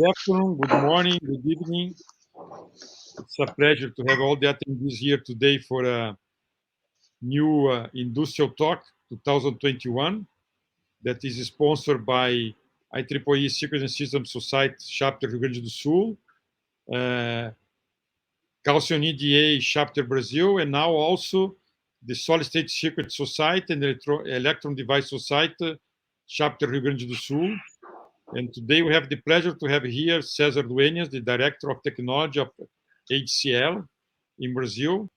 afternoon, good morning, good evening. It's a pleasure to have all the attendees here today for a new Industrial Talk 2021 that is sponsored by IEEE Secret and Systems Society, Chapter Rio Grande do Sul, Calcium EDA, Chapter Brazil, and now also the Solid State Secret Society and Electron Device Society, Chapter Rio Grande do Sul. And today we have the pleasure to have here César Dueñas, the Director of Technology of HCL in Brazil.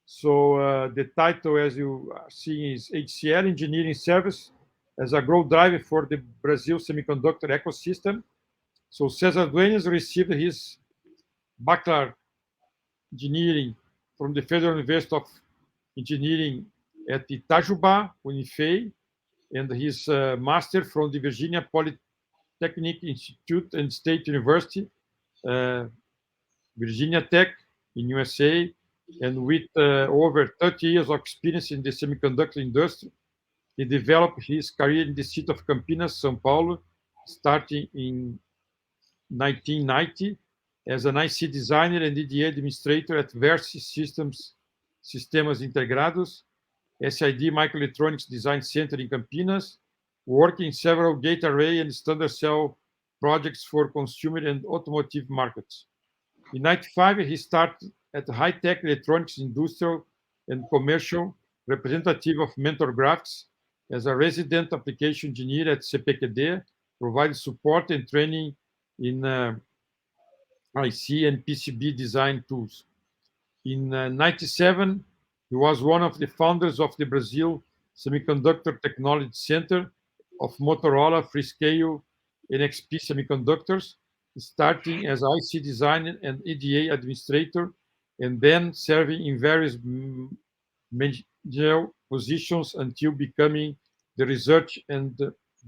So the title, as you are seeing, is HCL Engineering Service as a growth driver for the Brazil Semiconductor ecosystem. So César Dueñas received his Bachelor Engineering from the Federal University of Engineering at Itajubá, UNIFEI, and his Master from the Virginia Polytechnic Institute and State University, Virginia Tech in USA, and with over 30 years of experience in the semiconductor industry. He developed his career in the city of Campinas, São Paulo, starting in 1990 as an IC Designer and EDA Administrator at Vértice Sistemas Integrados, SiD Microeletrônica Design Center in Campinas, working in several gate array and standard cell projects for consumer and automotive markets. In 1995, he started at Hitech Electronics Industrial and Commercial Representative of Mentor Graphics as a resident application engineer at CPqD, providing support and training in IC and PCB design tools. In 1997, he was one of the founders of the Brazil Semiconductor Technology Center of Motorola, Freescale, NXP Semiconductors, starting as IC Designer and EDA Administrator, and then serving in various managerial positions until becoming the Research and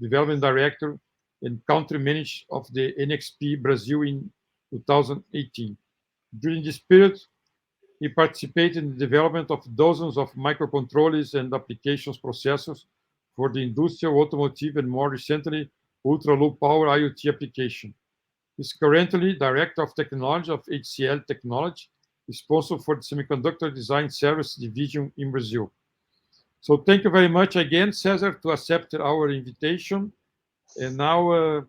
Development Director and Country Manager of the NXP Brazil in 2018. During this period, he participated in the development of dozens of microcontrollers and applications processors for the industrial, automotive, and more recently, ultra-low power IoT application. He's currently Director of Technology of HCL Technology, responsible for the Semiconductor Design Service Division in Brazil. So thank you very much again, César, to accept our invitation. And now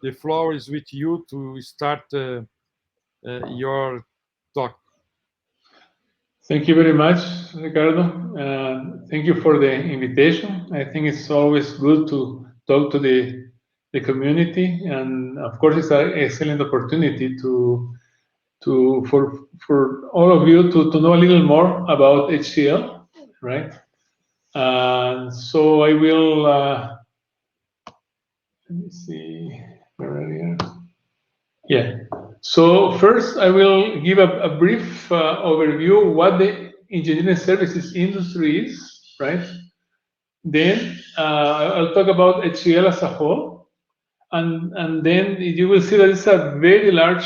the floor is with you to start your talk. Thank you very much, Ricardo. Thank you for the invitation. I think it's always good to talk to the community, and of course, it's an excellent opportunity for all of you to know a little more about HCL, right? So I will. Let me see. Where are you? Yeah. So first, I will give a brief overview of what the engineering services industry is, right? Then I'll talk about HCL as a whole, and then you will see that it's a very large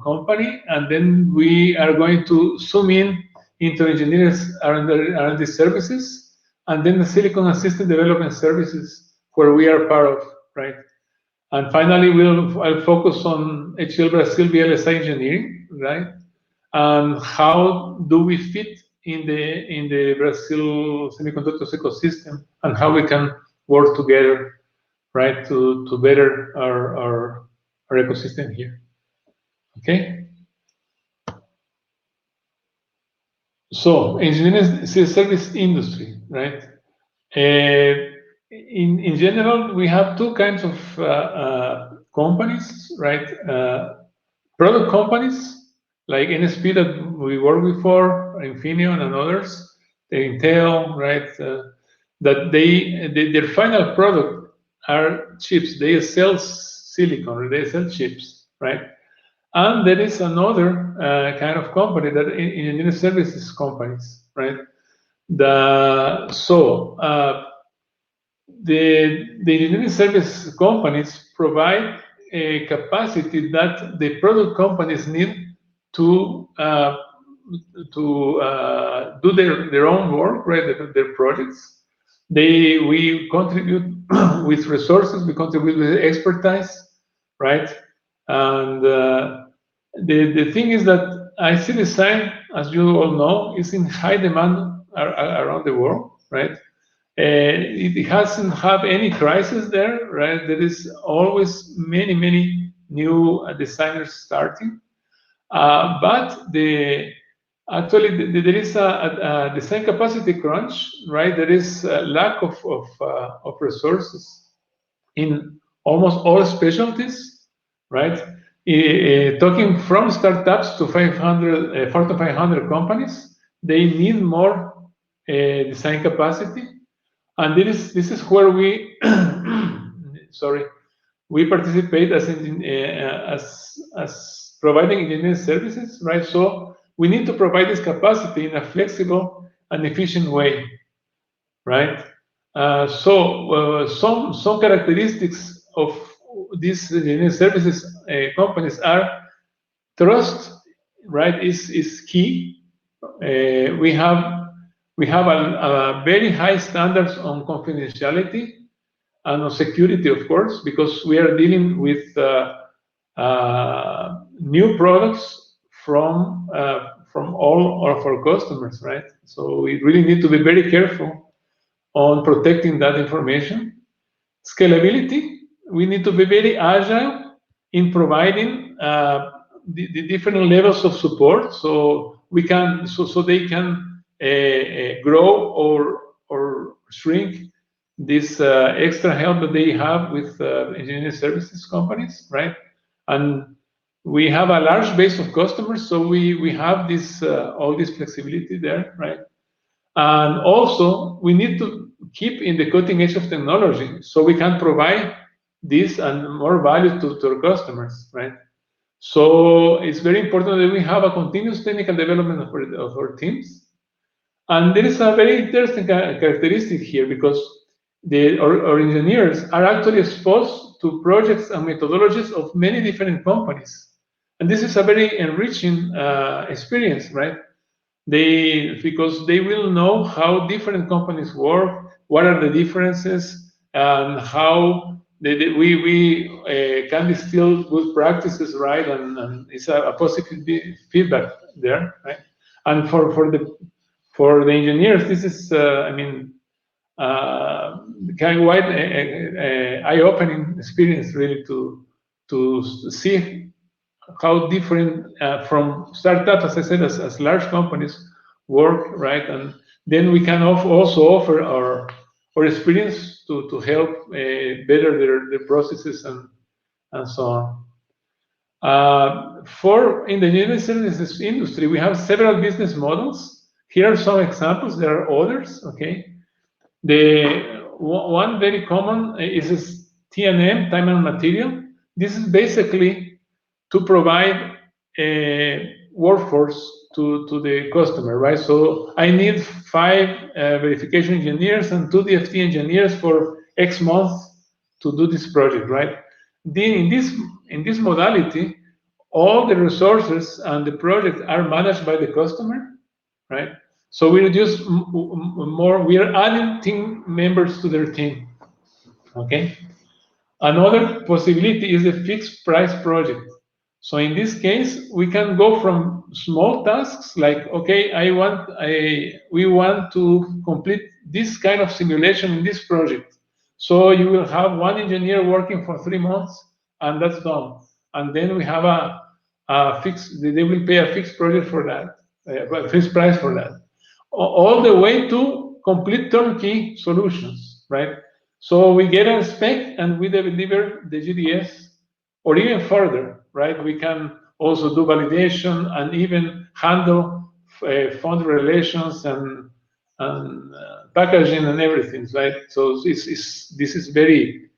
company, and then we are going to zoom in into engineers R&D services, and then the Silicon and System Development Services, where we are part of, right? And finally, I'll focus on HCL Brazil VLSI Engineering, right? And how do we fit in the Brazil Semiconductors ecosystem, and how we can work together, right, to better our ecosystem here. Okay. So engineering service industry, right? In general, we have two kinds of companies, right? Product companies like NXP that we work with for, Infineon and others, the Intel, right? That their final product are chips. They sell silicon, or they sell chips, right? And there is another kind of company that in engineering services companies, right? The engineering service companies provide a capacity that the product companies need to do their own work, right? Their projects. We contribute with resources, we contribute with expertise, right? And the thing is that IC design, as you all know, is in high demand around the world, right? It hasn't had any crisis there, right? There is always many new designers starting, but actually there is a design capacity crunch, right? There is a lack of resources in almost all specialties, right? Talking from startups to 500, 4 to 500 companies, they need more design capacity. And this is where we, sorry, we participate as providing engineering services, right? So we need to provide this capacity in a flexible and efficient way, right? Some characteristics of these engineering services companies are trust, right? Is key. We have a very high standards on confidentiality and on security, of course, because we are dealing with new products from all of our customers, right? So we really need to be very careful on protecting that information. Scalability, we need to be very agile in providing the different levels of support, so we can so they can grow or shrink this extra help that they have with engineering services companies, right? And we have a large base of customers, so we have this all this flexibility there, right? And also we need to keep in the cutting edge of technology, so we can provide this and more value to our customers, right? So it's very important that we have a continuous technical development of our teams. And there is a very interesting characteristic here, because our engineers are actually exposed to projects and methodologies of many different companies. And this is a very enriching experience, right? Because they will know how different companies work, what are the differences, and how we can distill good practices, right? And it's a positive feedback there, right? And for the engineers, this is kind of quite eye-opening experience, really, to see how different from startups, as I said, as large companies work, right? And then we can also offer our experience to help better their processes and so on. In the engineering services industry, we have several business models. Here are some examples. There are others, okay? The one very common is T&M, time and material. This is basically to provide a workforce to the customer, right? So I need 5 verification engineers and 2 DFT engineers for X months to do this project, right? Then in this modality, all the resources and the project are managed by the customer, right? So we reduce more. We are adding team members to their team, okay? Another possibility is a fixed price project. So in this case, we can go from small tasks like, okay, we want to complete this kind of simulation in this project. So you will have 1 engineer working for 3 months, and that's done. And then we have a fixed. They will pay a fixed project for that, a fixed price for that, all the way to complete turnkey solutions, right? So we get a spec and we deliver the GDS, or even further, right? We can also do validation and even handle fund relations and packaging and everything, right? So this is very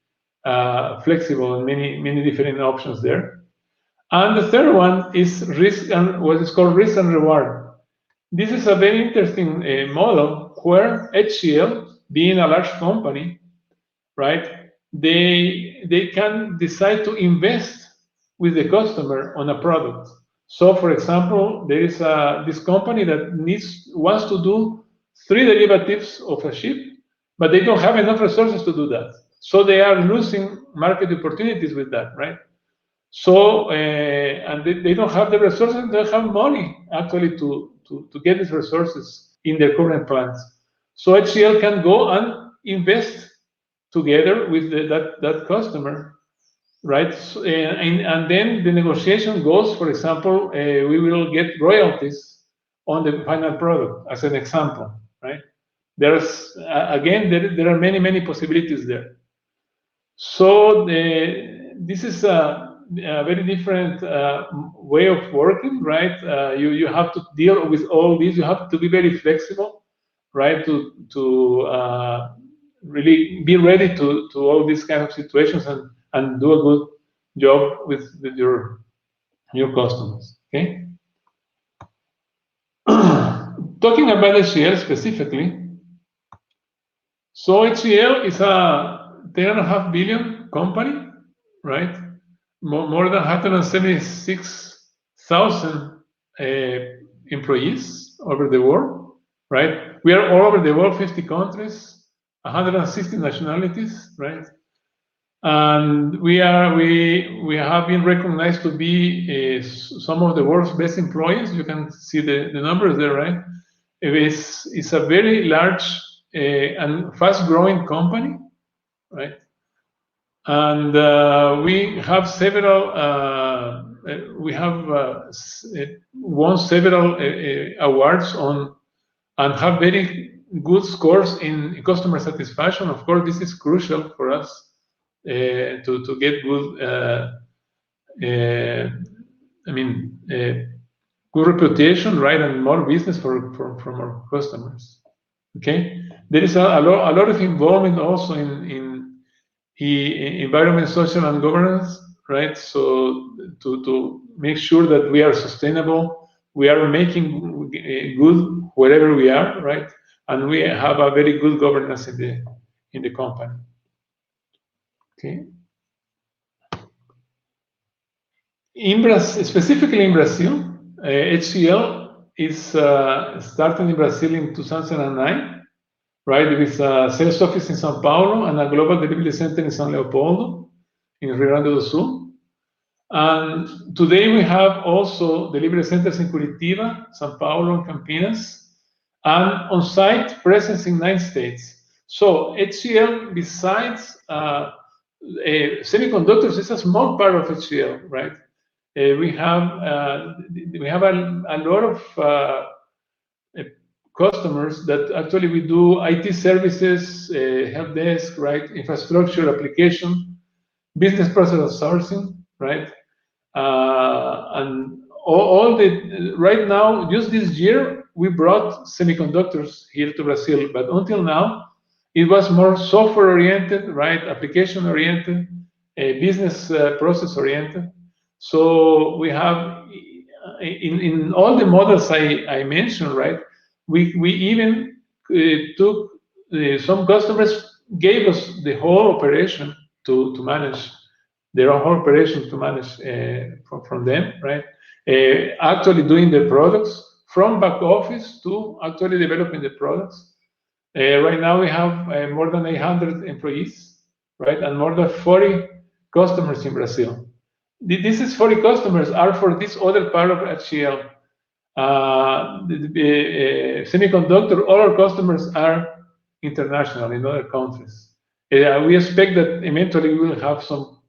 flexible and many different options there. And the third one is risk and what is called risk and reward. This is a very interesting model where HCL, being a large company, right, they can decide to invest with the customer on a product. So, for example, there is this company that wants to do 3 derivatives of a chip, but they don't have enough resources to do that. So they are losing market opportunities with that, right? So, and they don't have the resources, they don't have money actually to get these resources in their current plans. So HCL can go and invest together with that customer, right? So, and then the negotiation goes, for example, we will get royalties on the final product, as an example, right? There's, again, there are many possibilities there. So this is a very different way of working, right? You have to deal with all this. You have to be very flexible, right? To really be ready to all these kind of situations and do a good job with your customers. Okay. Talking about HCL specifically, so HCL is a 10.5 billion company, right? More than 176,000 employees over the world, right? We are all over the world, 50 countries, 160 nationalities, right? And we have been recognized to be some of the world's best employers. You can see the numbers there, right? It's a very large and fast-growing company, right? And we have several. We have won several awards and have very good scores in customer satisfaction. Of course, this is crucial for us to get good. Good reputation, right, and more business from our customers. Okay, there is a lot of involvement also in environment, social, and governance, right? So to make sure that we are sustainable, we are making good wherever we are, right? And we have a very good governance in the company. Okay. Specifically in Brazil, HCL is started in Brazil in 2009, right? With a sales office in São Paulo and a global delivery center in São Leopoldo, in Rio Grande do Sul. And today we have also delivery centers in Curitiba, São Paulo, and Campinas, and on-site presence in 9 states. So HCL, besides semiconductors, is a small part of HCL, right? We have a lot of customers that actually we do IT services, help desk, right? Infrastructure, application, business process outsourcing, right? And all right now, just this year, we brought semiconductors here to Brazil, but until now, it was more software oriented, right? Application oriented, business process oriented. So we have in all the models I mentioned, right? We even took some customers gave us the whole operation to manage their whole operation to manage from them, right? Actually doing the products from back office to actually developing the products. Right now we have more than 800 employees, right, and more than 40 customers in Brazil. These 40 customers are for this other part of HCL. Semiconductor, all our customers are international in other countries. We expect that eventually we will have some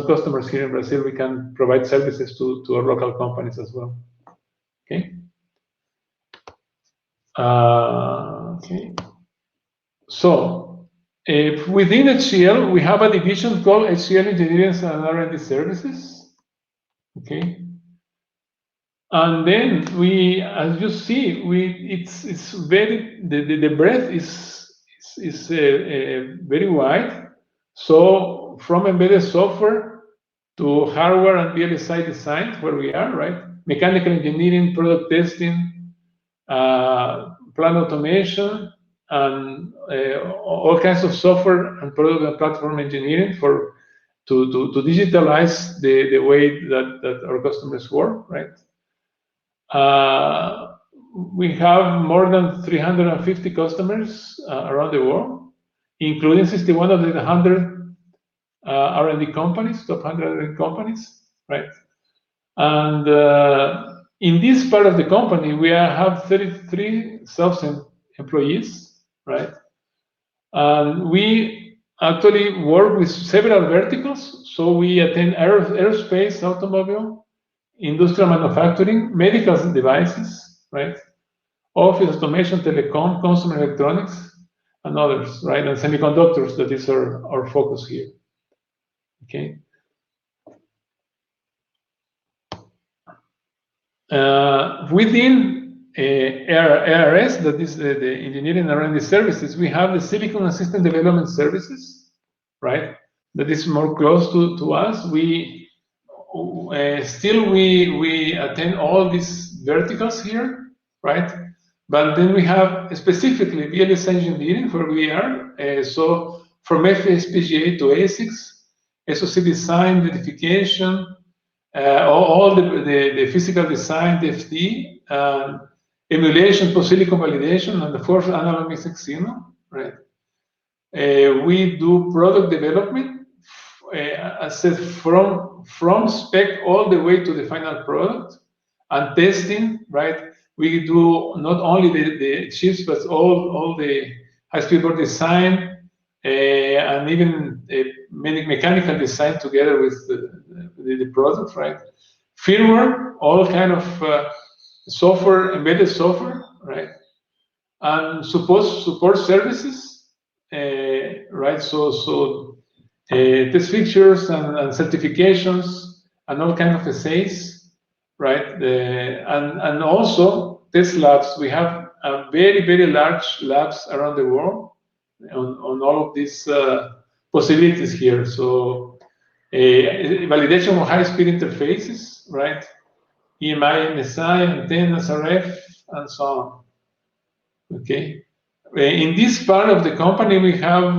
customers here in Brazil. We can provide services to our local companies as well. Okay. Okay. So within HCL, we have a division called HCL Engineers and R&D Services. Okay. And then we, as you see, it's very the breadth is very wide. So from embedded software to hardware and VLSI design, where we are, right? Mechanical engineering, product testing, plant automation, and all kinds of software and product and platform engineering to digitalize the way that our customers work, right? We have more than 350 customers around the world, including 61 of the 100 R&D companies, top 100 companies. right? And in this part of the company, we have 33,000 employees, right? And we actually work with several verticals. So we attend aerospace, automobile, industrial manufacturing, medical devices, right? Office automation, telecom, consumer electronics, and others, right? And semiconductors, that is our focus here, okay? Within ARS, that is the Engineering and R&D Services, we have the Silicon and System Development Services, right? That is more close to us. We attend all these verticals here, right? But then we have specifically VLSI Engineering, where we are. So from FPGA to ASICs, SoC design, verification, all the physical design, DFD, emulation, post-silicon validation, and the fourth analog mixed signal, right? We do product development, I said from spec all the way to the final product, and testing, right? We do not only the chips, but all the high-speed board design, and even mechanical design together with the product, right? Firmware, all kind of software, embedded software, right? And support services, right? So test features and certifications and all kind of essays, right? And also test labs. We have a very large labs around the world on all of these possibilities here. So validation of high-speed interfaces, right? EMI, MSI, antennas, RF, and so on. Okay. In this part of the company, we have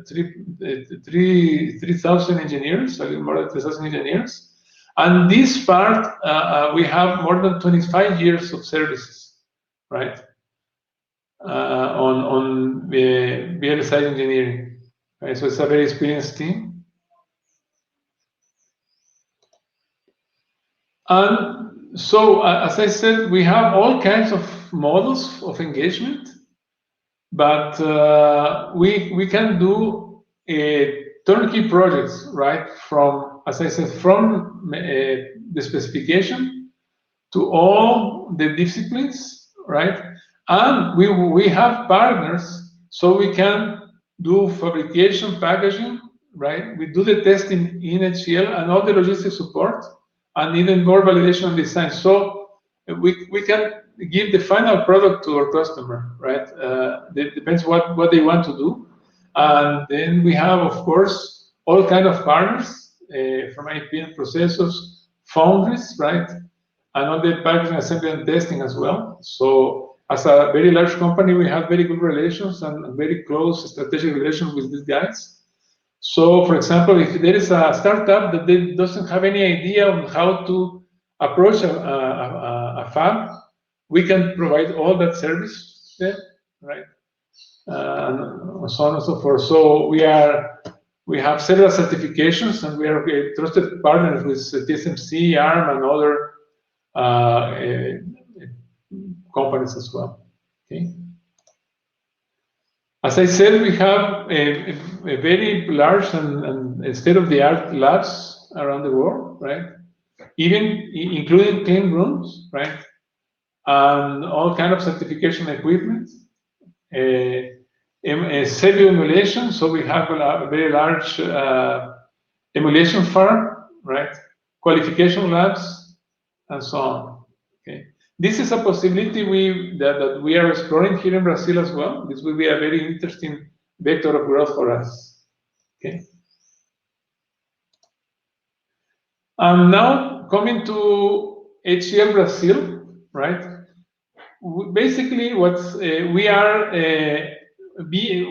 3,000 engineers, more than 3,000 engineers. And this part, we have more than 25 years of services, right? On VLSI engineering. Right? So it's a very experienced team. And so, as I said, we have all kinds of models of engagement, but we can do turnkey projects, right? From, as I said, from the specification to all the disciplines, right? And we have partners, so we can do fabrication, packaging, right? We do the testing in HCL and all the logistics support, and even more validation and design. So we can give the final product to our customer, right? It depends what they want to do. And then we have, of course, all kind of partners from IP and processors, foundries, right? And all the packaging, assembly, and testing as well. So as a very large company, we have very good relations and very close strategic relations with these guys. So, for example, if there is a startup that doesn't have any idea on how to approach a fab, we can provide all that service there, right? And so on and so forth. So we have several certifications, and we are trusted partners with TSMC, ARM, and other companies as well. Okay. As I said, we have a very large and state-of-the-art labs around the world, right? Even including clean rooms, right? And all kind of certification equipment. Cellular emulation, so we have a very large emulation farm, right? Qualification labs, and so on. Okay. This is a possibility that we are exploring here in Brazil as well. This will be a very interesting vector of growth for us. Okay. And now coming to HCL Brazil, right? Basically, we are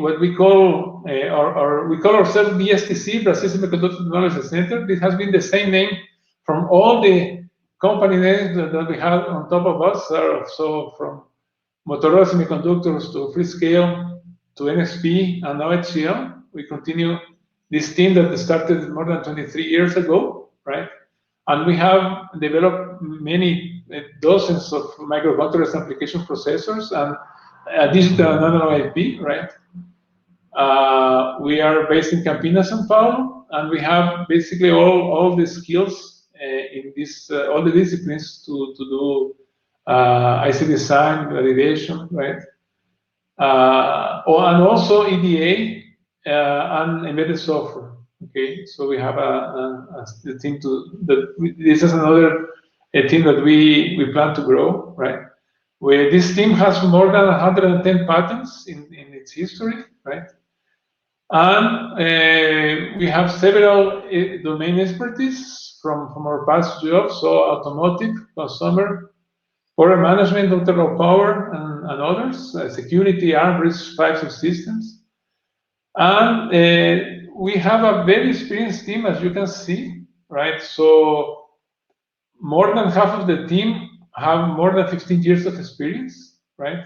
what we call we call ourselves BSTC, Brazil Semiconductor Technology Center. This has been the same name from all the company names that we have on top of us. So from Motorola Semiconductors to Freescale to NXP and now HCL. We continue this team that started more than 23 years ago, right? And we have developed many dozens of microcontrollers application processors and digital and analog IP, right? We are based in Campinas, São Paulo, and we have basically all the skills in this, all the disciplines to do IC design, validation, right? And also EDA and embedded software. Okay, so we have a team this is another team that we plan to grow, right? Where this team has more than 110 patents in its history, right? And we have several domain expertise from our past jobs, so automotive, consumer, power management, ultra-low power, and others, security, ARM, RISC-V subsystems. And we have a very experienced team, as you can see, right? So more than half of the team have more than 15 years of experience, right?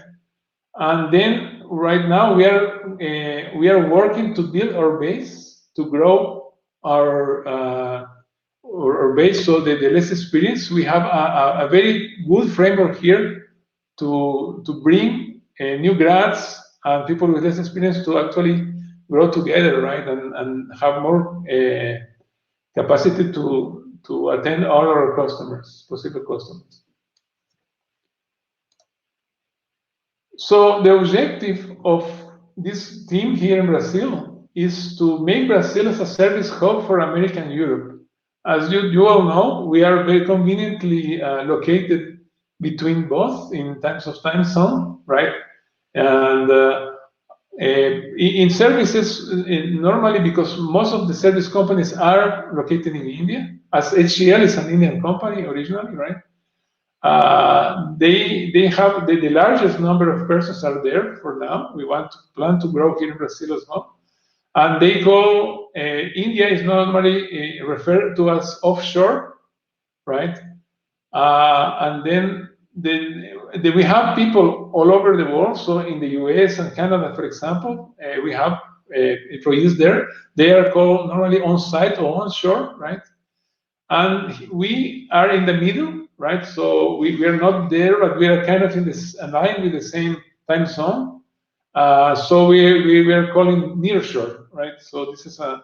And then right now we are working to build our base to grow our base. So the less experience, we have a very good framework here to bring new grads and people with less experience to actually grow together, right, and have more capacity to attend all our customers, possible customers. So the objective of this team here in Brazil is to make Brazil as a service hub for America and Europe. As you all know, we are very conveniently located between both in terms of time zone, right? And in services, normally, because most of the service companies are located in India, as HCL is an Indian company originally, right? They have the largest number of persons are there for now. We plan to grow here in Brazil as well. And they call India is normally referred to as offshore, right? And then we have people all over the world. So in the US and Canada, for example, we have employees there. They are called normally on-site or onshore, right? And we are in the middle, right? So we are not there, but we are kind of in this line with the same time zone. So we are calling nearshore, right? So this is a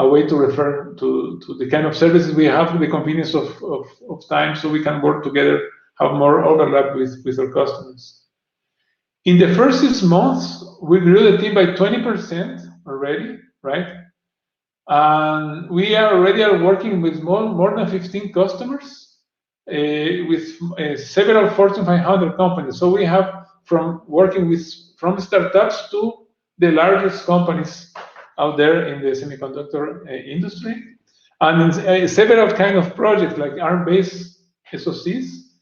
way to refer to the kind of services we have, the convenience of time, so we can work together, have more overlap with our customers. In the first 6 months, we grew the team by 20% already, right? And we are already working with more than 15 customers, with several Fortune 500 companies. So we have from startups to the largest companies out there in the semiconductor industry, and in several kind of projects like ARM-based SoCs,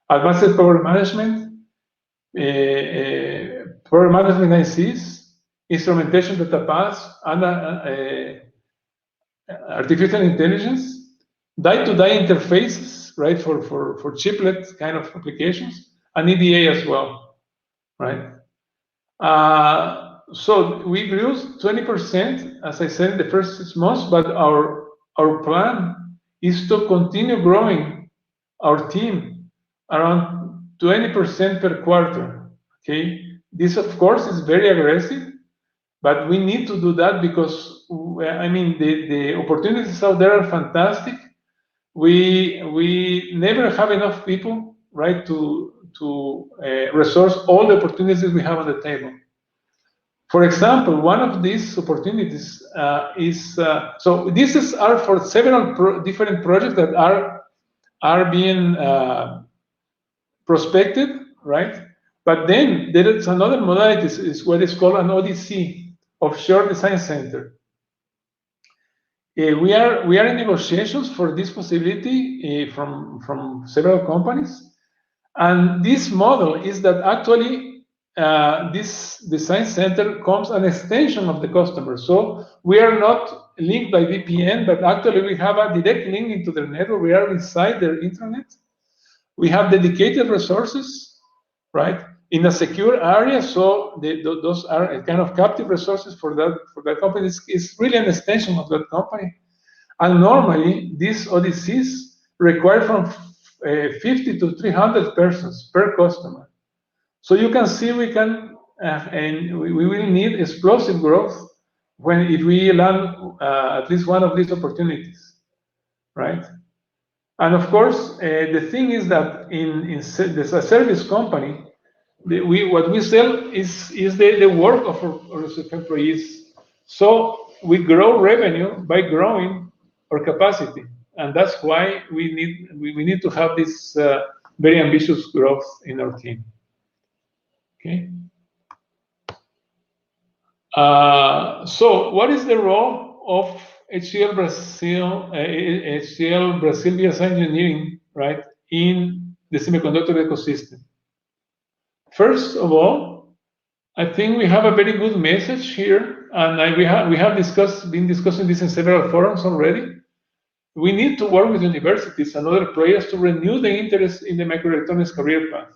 advanced power management ICs, instrumentation data paths, and artificial intelligence, die-to-die interfaces, right, for chiplet kind of applications, and EDA as well, right? So we grew 20%, as I said, in the first 6 months, but our plan is to continue growing our team around 20% per quarter, okay? This, of course, is very aggressive, but we need to do that because, I mean, the opportunities out there are fantastic. We never have enough people, right, to resource all the opportunities we have on the table. For example, one of these opportunities is, so these are for several different projects that are being prospected, right? But then there is another modality, is what is called an ODC, Offshore Design Center. We are in negotiations for this possibility from several companies, and this model is that actually this design center comes an extension of the customer. So we are not linked by VPN, but actually we have a direct link into their network. We are inside their intranet. We have dedicated resources, right, in a secure area. So those are kind of captive resources for that company. It's really an extension of that company. And normally, these ODCs require from 50 to 300 persons per customer. So you can see we can, and we will need explosive growth if we land at least one of these opportunities, right? And of course, the thing is that in there's a service company, what we sell is the work of our employees. So we grow revenue by growing our capacity, and that's why we need to have this very ambitious growth in our team. Okay. So what is the role of HCL Brazil, HCL Brazil BSI Engineering, right, in the semiconductor ecosystem? First of all, I think we have a very good message here, and we have been discussing this in several forums already. We need to work with universities and other players to renew the interest in the microelectronics career path.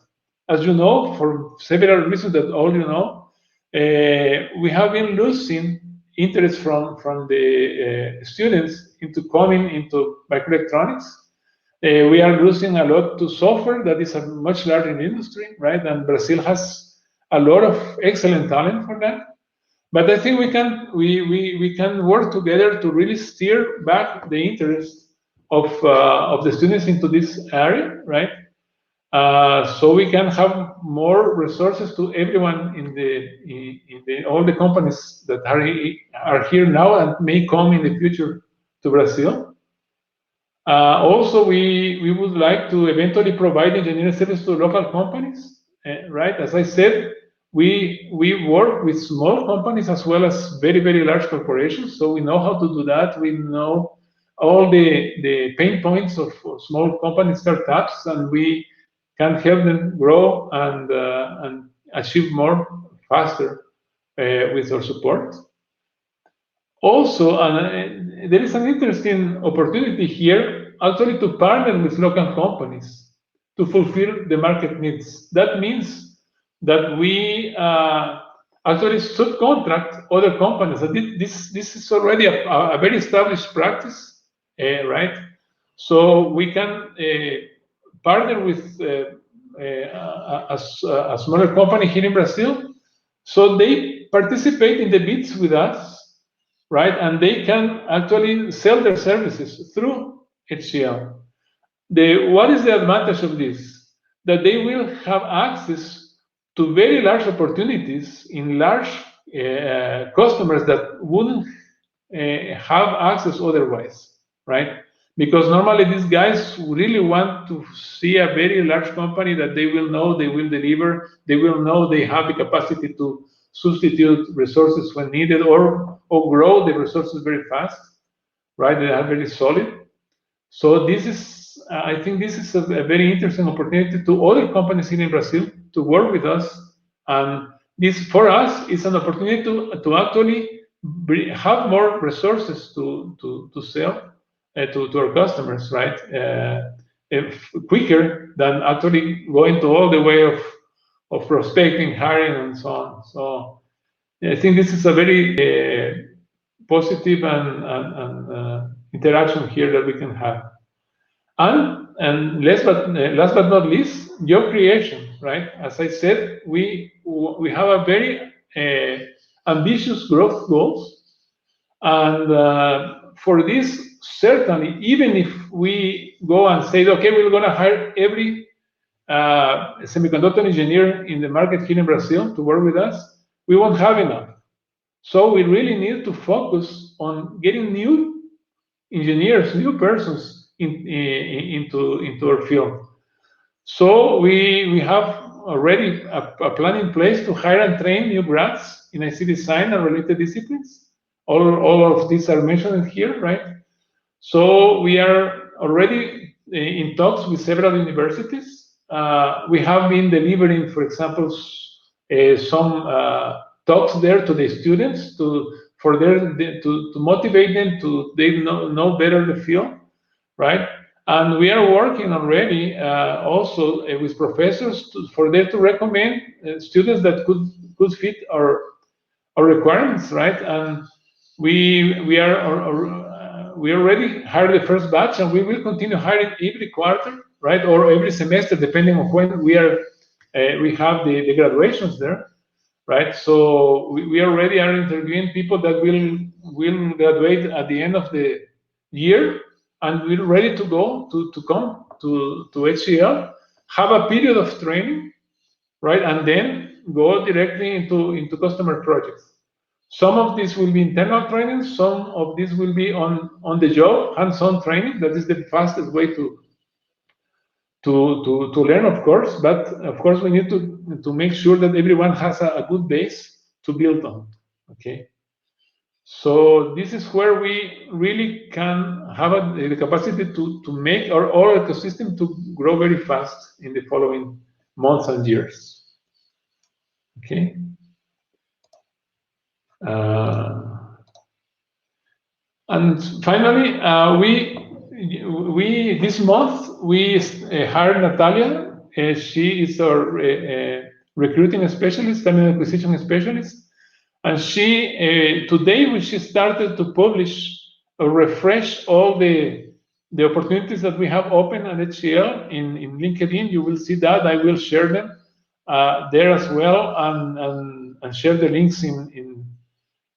As you know, for several reasons that all you know, we have been losing interest from the students into coming into microelectronics. We are losing a lot to software that is a much larger industry, right? And Brazil has a lot of excellent talent for that. But I think we can work together to really steer back the interest of the students into this area, right? So we can have more resources to everyone in all the companies that are here now and may come in the future to Brazil. Also, we would like to eventually provide engineering service to local companies, right? As I said, we work with small companies as well as very, very large corporations, so we know how to do that. We know all the pain points of small company startups, and we can help them grow and achieve more faster with our support. Also, there is an interesting opportunity here, actually, to partner with local companies to fulfill the market needs. That means that we actually subcontract other companies. This is already a very established practice, right? So we can partner with a smaller company here in Brazil, so they participate in the bids with us, right? And they can actually sell their services through HCL. What is the advantage of this? That they will have access to very large opportunities in large customers that wouldn't have access otherwise, right? Because normally these guys really want to see a very large company that they will know they will deliver, they will know they have the capacity to substitute resources when needed or grow the resources very fast, right? They are very solid. So this is, I think this is a very interesting opportunity to other companies here in Brazil to work with us. And this, for us, is an opportunity to actually have more resources to sell to our customers, right? Quicker than actually going to all the way of prospecting, hiring, and so on. So I think this is a very positive and interaction here that we can have. And last but not least, job creation, right? As I said, we have a very ambitious growth goals, and for this, certainly, even if we go and say, okay, we're going to hire every semiconductor engineer in the market here in Brazil to work with us, we won't have enough. So we really need to focus on getting new engineers, new persons into our field. So we have already a plan in place to hire and train new grads in IC design and related disciplines. All of these are mentioned here, right? So we are already in talks with several universities. We have been delivering, for example, some talks there to the students to motivate them to know better the field, right? And we are working already also with professors for them to recommend students that could fit our requirements, right? And we are we already hired the first batch, and we will continue hiring every quarter, right, or every semester, depending on when we have the graduations there, right? So we already are interviewing people that will graduate at the end of the year, and we're ready to go to come to HCL, have a period of training, right, and then go directly into customer projects. Some of this will be internal training, some of this will be on the job, hands-on training. That is the fastest way to learn, of course. But of course, we need to make sure that everyone has a good base to build on. Okay. So this is where we really can have the capacity to make our ecosystem to grow very fast in the following months and years. Okay. And finally, we this month we hired Natalia. She is our recruiting specialist, talent acquisition specialist, and she today when she started to publish or refresh all the opportunities that we have open at HCL in LinkedIn. You will see that. I will share them there as well, and share the links in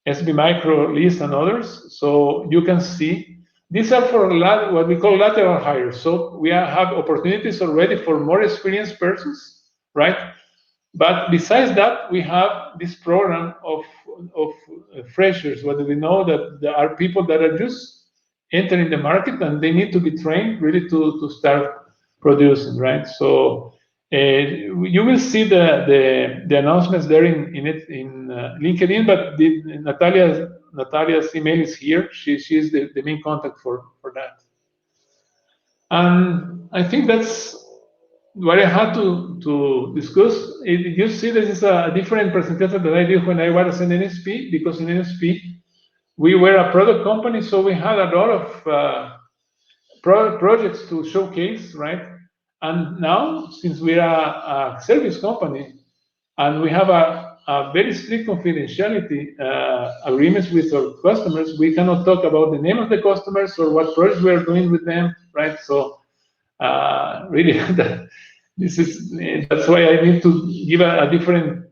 SB Micro list and others, so you can see. These are for what we call lateral hires. So we have opportunities already for more experienced persons, right? But besides that, we have this program of freshers. What do we know? That there are people that are just entering the market and they need to be trained really to start producing, right? So you will see the announcements there in LinkedIn, but Natalia's email is here. She is the main contact for that. And I think that's what I had to discuss. You see, this is a different presentation that I did when I was in NXP, because in NXP we were a product company, so we had a lot of projects to showcase, right? And now, since we are a service company and we have a very strict confidentiality agreements with our customers, we cannot talk about the name of the customers or what projects we are doing with them, right? So really, that's why I need to give a different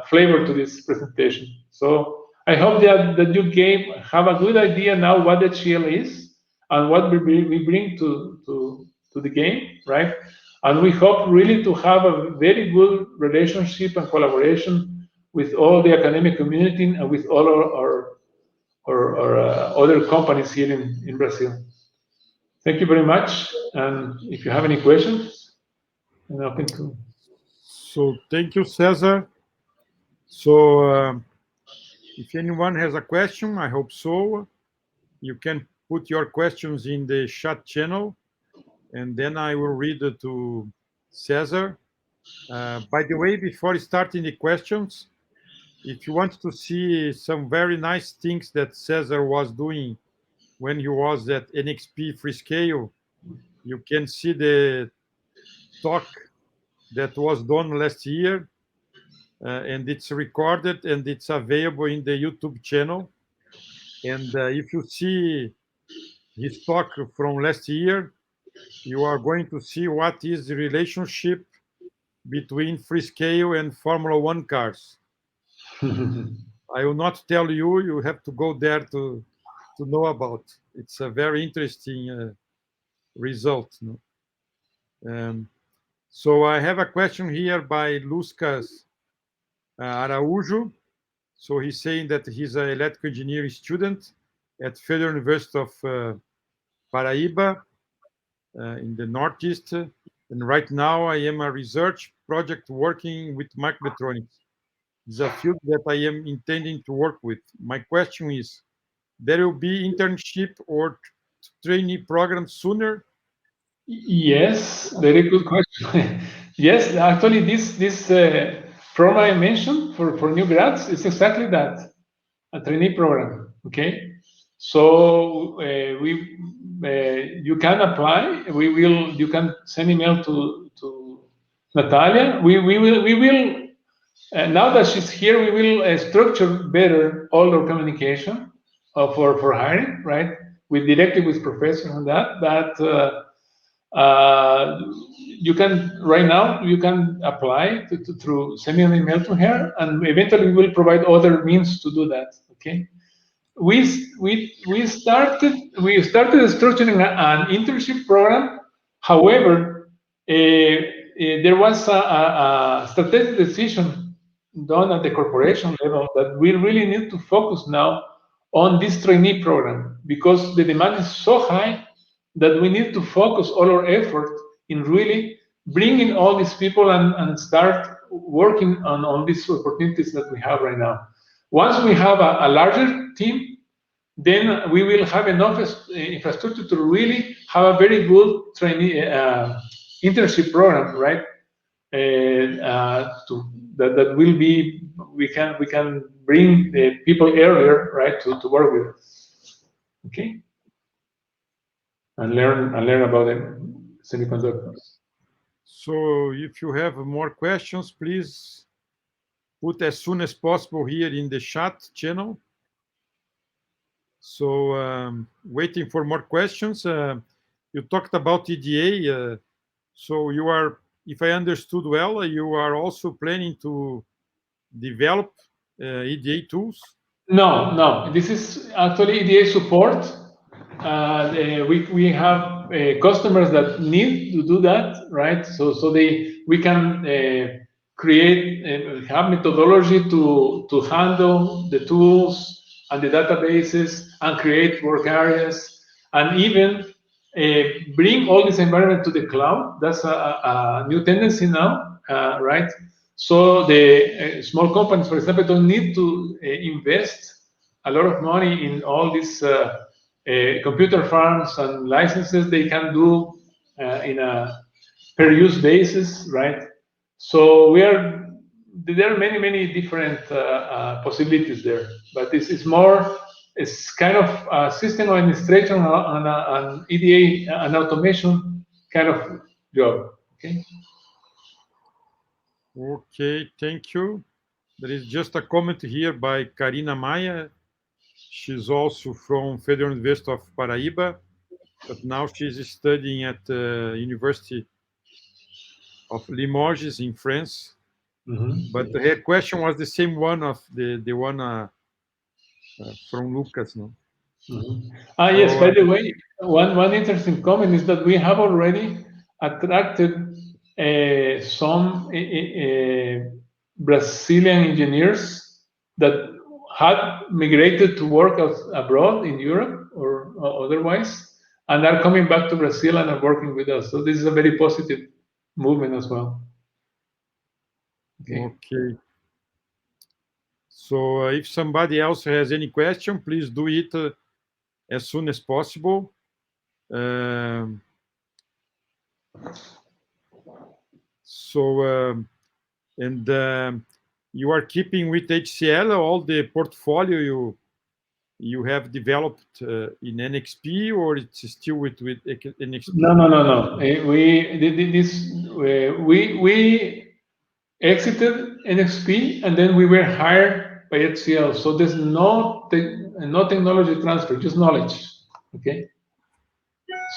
flavor to this presentation. So I hope that you have a good idea now what HCL is and what we bring to the game, right? And we hope really to have a very good relationship and collaboration with all the academic community and with all our other companies here in Brazil. Thank you very much. And if you have any questions, I'm open to. So thank you, César. So if anyone has a question, I hope so, you can put your questions in the chat channel, and then I will read it to César. By the way, before starting the questions, if you want to see some very nice things that César was doing when he was at NXP Freescale, you can see the talk that was done last year, and it's recorded and it's available in the YouTube channel. And if you see his talk from last year, you are going to see what is the relationship between Freescale and Formula One cars. I will not tell you, you have to go there to know about. It's a very interesting result. So I have a question here by Lucas Araújo. So he's saying that he's an electrical engineering student at Federal University of Paraíba in the Northeast. And right now I am a research project working with microelectronics. It's a field that I am intending to work with. My question is, there will be internship or trainee program sooner? Yes, very good question. Yes, actually this program I mentioned for new grads is exactly that, a trainee program, okay? So you can apply. You can send email to Natalia. We will now that she's here, we will structure better all our communication for hiring, right? directly with professors on that. You can right now you can apply through sending an email to her, and eventually we will provide other means to do that. Okay. We started structuring an internship program. However, there was a strategic decision done at the corporation level that we really need to focus now on this trainee program, because the demand is so high that we need to focus all our effort in really bringing all these people and start working on these opportunities that we have right now. Once we have a larger team, then we will have enough infrastructure to really have a very good trainee internship program, right? That will be, we can bring the people earlier, right, to work with us. Okay, and learn about the semiconductors. So if you have more questions, please put as soon as possible here in the chat channel. So waiting for more questions. You talked about EDA. So you are, if I understood well, you are also planning to develop EDA tools? No. This is actually EDA support. We have customers that need to do that, right? So we can create have methodology to handle the tools and the databases and create work areas, and even bring all this environment to the cloud. That's a new tendency now, right? So the small companies, for example, don't need to invest a lot of money in all these computer farms and licenses. They can do in a per use basis, right? So there are many different possibilities there, but this is more, it's kind of a system administration and an EDA and automation kind of job. Okay. Okay, thank you. There is just a comment here by Karina Maia. She's also from Federal University of Paraíba, but now she's studying at the University of Limoges in France. But her question was the same one of the one from Lucas, no? Yes, by the way, one interesting comment is that we have already attracted some Brazilian engineers that had migrated to work abroad in Europe or otherwise, and are coming back to Brazil and are working with us. So this is a very positive movement as well. Okay. So if somebody else has any question, please do it as soon as possible. You are keeping with HCL all the portfolio you have developed in NXP, or it's still with NXP? No. We exited NXP and then we were hired by HCL. So there's no technology transfer, just knowledge. Okay.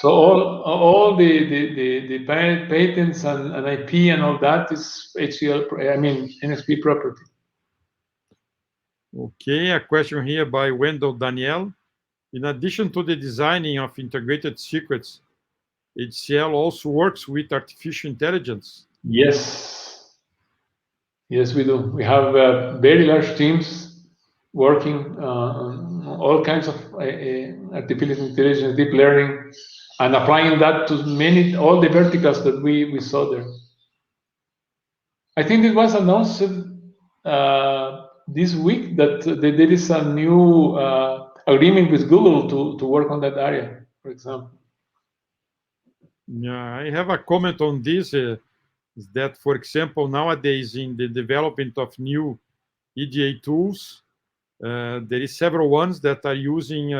So all the patents and IP and all that is NXP property. Okay, a question here by Wendell Daniel. In addition to the designing of integrated circuits, HCL also works with artificial intelligence. Yes, we do. We have very large teams working on all kinds of artificial intelligence, deep learning, and applying that to all the verticals that we saw there. I think it was announced this week that there is a new agreement with Google to work on that area, for example. Yeah, I have a comment on this. Is that, for example, nowadays in the development of new EDA tools, there is several ones that are using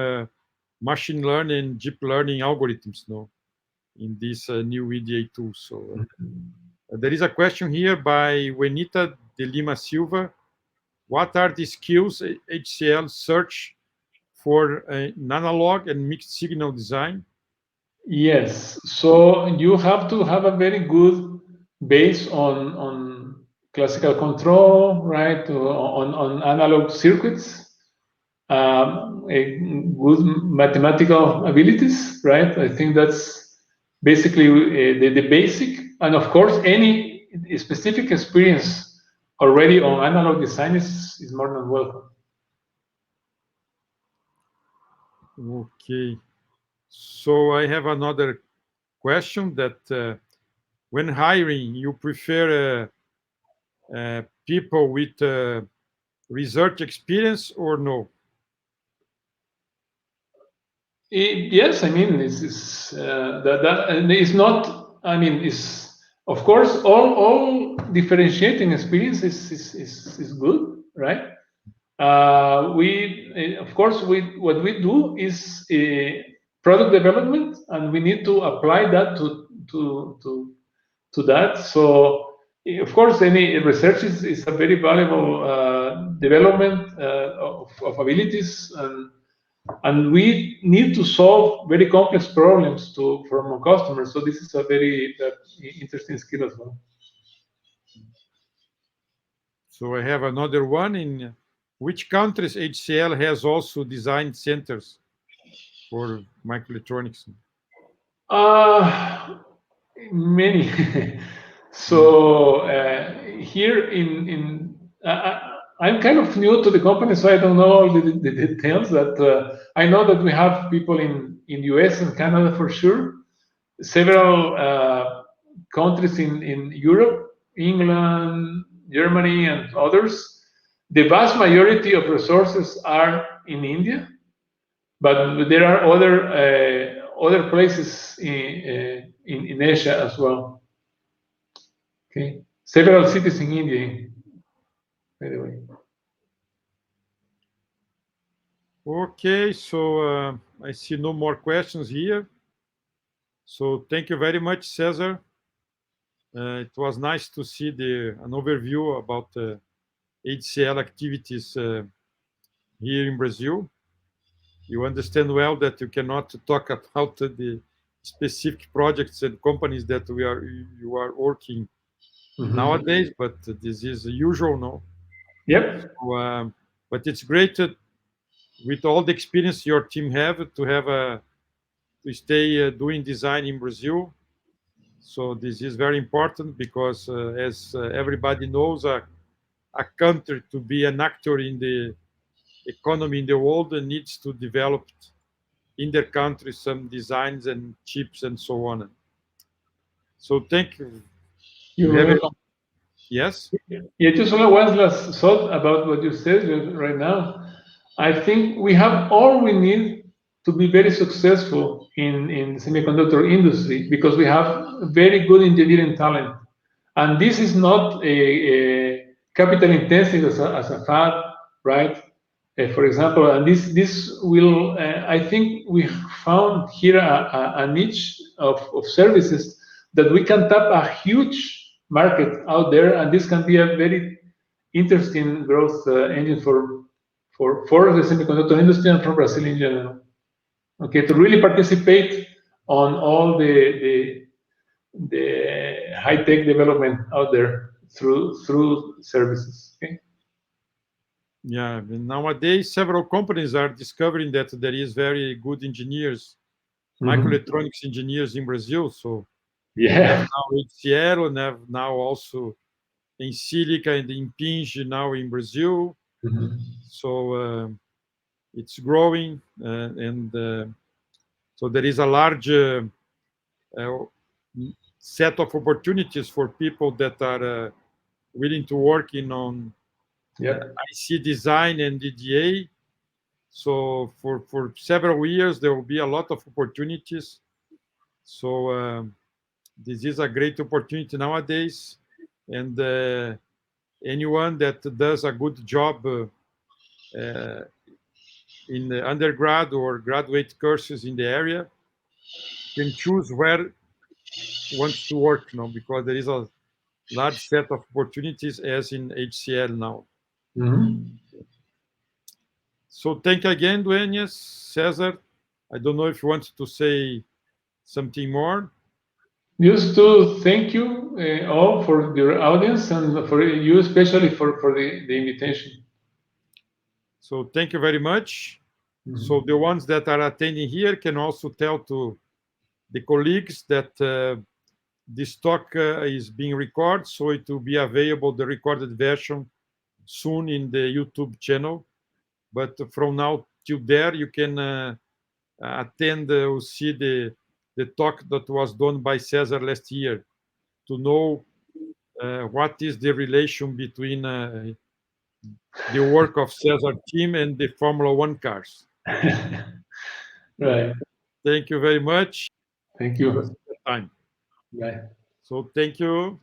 machine learning and deep learning algorithms in this new EDA tools. So there is a question here by Wenita de Lima Silva. What are the skills HCL search for an analog and mixed signal design? Yes. So you have to have a very good base on classical control, right? On analog circuits, a good mathematical abilities, right? I think that's basically the basic, and of course, any specific experience already on analog design is more than welcome. Okay. So I have another question that when hiring, you prefer people with research experience or no? Yes, I mean, it's not. I mean, it's of course all differentiating experience is good, right? Of course what we do is product development, and we need to apply that to that. So of course any research is a very valuable development of abilities, and we need to solve very complex problems from our customers. So this is a very interesting skill as well. So I have another one. In which countries HCL has also design centers for microelectronics? Many. So here I'm kind of new to the company, so I don't know all the details. But I know that we have people in US and Canada for sure. Several countries in Europe, England, Germany, and others. The vast majority of resources are in India, but there are other places in Asia as well. Okay, several cities in India, by the way. Okay, so I see no more questions here. So thank you very much, César. It was nice to see an overview about HCL activities here in Brazil. You understand well that you cannot talk about the specific projects and companies that you are working nowadays, but this is usual, no? Yep. So, but it's great with all the experience your team have to stay doing design in Brazil. So this is very important because, as everybody knows, a country to be an actor in the economy in the world needs to develop in their country some designs and chips and so on. So thank you. You're welcome. Yes? Yeah, just one last thought about what you said right now. I think we have all we need to be very successful in the semiconductor industry, because we have very good engineering talent. And this is not a capital intensive as a fab, right? For example, and this will, I think we found here a niche of services that we can tap a huge market out there, and this can be a very interesting growth engine for the semiconductor industry and for Brazil in general. Okay, to really participate on all the high-tech development out there through services. Okay. Yeah, nowadays several companies are discovering that there is very good engineers, microelectronics engineers in Brazil. So we have now HCL, and have now also in Silica and Impinj now in Brazil. So it's growing, and so there is a large set of opportunities for people that are willing to work on IC design and EDA. So for several years there will be a lot of opportunities. So this is a great opportunity nowadays, and anyone that does a good job in the undergrad or graduate courses in the area can choose where wants to work now, because there is a large set of opportunities as in HCL now. So thank you again, Dueñas, César. I don't know if you want to say something more. Just to thank you all for your audience and for you especially for the invitation. So thank you very much. So the ones that are attending here can also tell to the colleagues that this talk is being recorded, so it will be available, the recorded version, soon in the YouTube channel. But from now till there, you can attend or see the talk that was done by César last year to know what is the relation between the work of César team and the Formula One cars. Right. Thank you very much. Thank you. Time. Bye. So thank you.